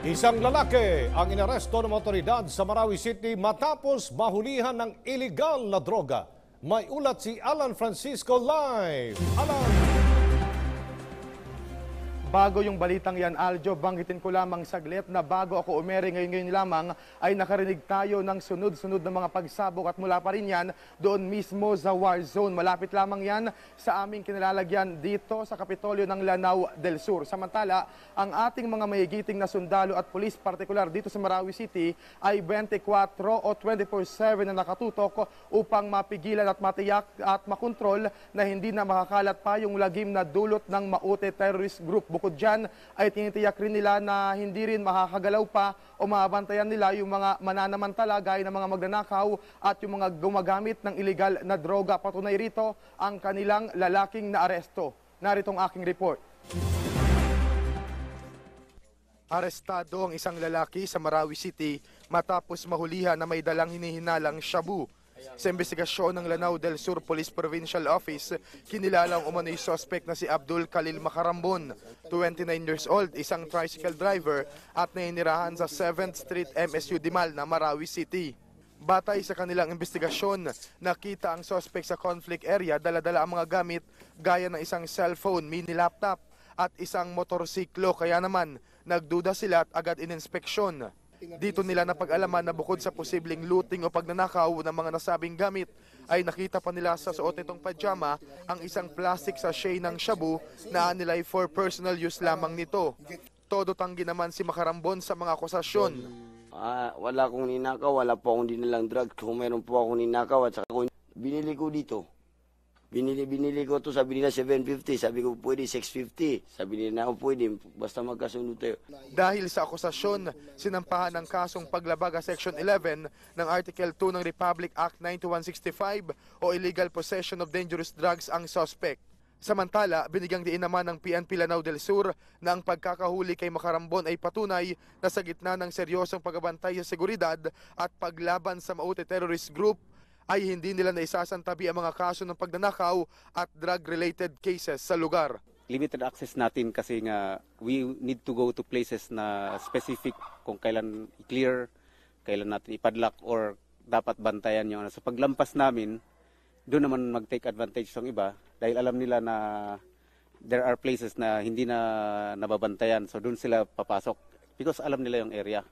Isang lalaki ang inaresto ng otoridad sa Marawi City matapos mahulihan ng illegal na droga. May ulat si Alan Francisco live. Alan! Bago yung balitang yan, Aljo, banggitin ko lamang saglit na bago ako umere ngayon lamang ay nakarinig tayo ng sunod-sunod na mga pagsabog at mula pa rin yan doon mismo sa war zone. Malapit lamang yan sa aming kinilalagyan dito sa Kapitolyo ng Lanao del Sur. Samantala, ang ating mga mahigiting na sundalo at pulis partikular dito sa Marawi City ay 24 o 24/7 na nakatutok upang mapigilan at matiyak at makontrol na hindi na makakalat pa yung lagim na dulot ng Maute Terrorist Group. Bukod dyan ay tinitiyak rin nila na hindi rin makakagalaw pa o mabantayan nila yung mga mananamantala gaya ng mga magnanakaw at yung mga gumagamit ng illegal na droga. Patunay rito ang kanilang lalaking naaresto. Naritong aking report. Arestado ang isang lalaki sa Marawi City matapos mahulihan na may dalang hinihinalang shabu. Sa investigasyon ng Lanao del Sur Police Provincial Office, kinilalang umano'y suspect na si Abdul Khalil Makarambon, 29 years old, isang tricycle driver at nainirahan sa 7th Street MSU Dimal na Marawi City. Batay sa kanilang investigasyon, nakita ang suspect sa conflict area, dala-dala ang mga gamit gaya ng isang cellphone, mini laptop at isang motorsiklo, kaya naman nagduda sila at agad ininspeksyon. Dito nila napag-alaman na bukod sa posibleng looting o pagnanakaw ng mga nasabing gamit, ay nakita pa nila sa suot nitong pajama ang isang plastic sachet ng shabu na anilay for personal use lamang nito. Todo tanggi naman si Makarambon sa mga akusasyon. Wala akong ninakaw, wala po akong dinilang drugs. Kung meron po akong ninakaw at saka binili ko dito. Binili ko to, sabi nila 750, sabi ko pwede 650, sabi nila ako pwede, basta magkasunod tayo. Dahil sa akusasyon, sinampahan ng kasong paglabag sa Section 11 ng Article 2 ng Republic Act 9165 o illegal possession of dangerous drugs ang suspect. Samantala, binigyang diin naman ng PNP Lanao del Sur na ang pagkakahuli kay Makarambon ay patunay na sa gitna ng seryosong pagbabantay sa seguridad at paglaban sa Maute Terrorist Group, ay hindi nila naisasantabi ang mga kaso ng pagnanakaw at drug-related cases sa lugar. Limited access natin kasi nga we need to go to places na specific kung kailan i-clear, kailan natin ipadlock or dapat bantayan yung. Sa paglampas namin, doon naman mag-take advantage ng iba dahil alam nila na there are places na hindi na nababantayan, so doon sila papasok because alam nila yung area.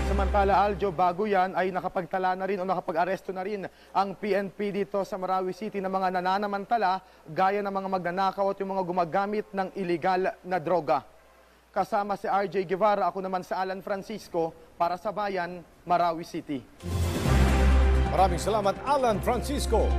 Samantala, Aljo, bago yan ay nakapagtala na rin o nakapag-aresto na rin ang PNP dito sa Marawi City ng mga nananamantala gaya ng mga magnanakaw at yung mga gumagamit ng illegal na droga. Kasama si RJ Guevara, ako naman sa Alan Francisco para sa Bayan, Marawi City. Maraming salamat, Alan Francisco.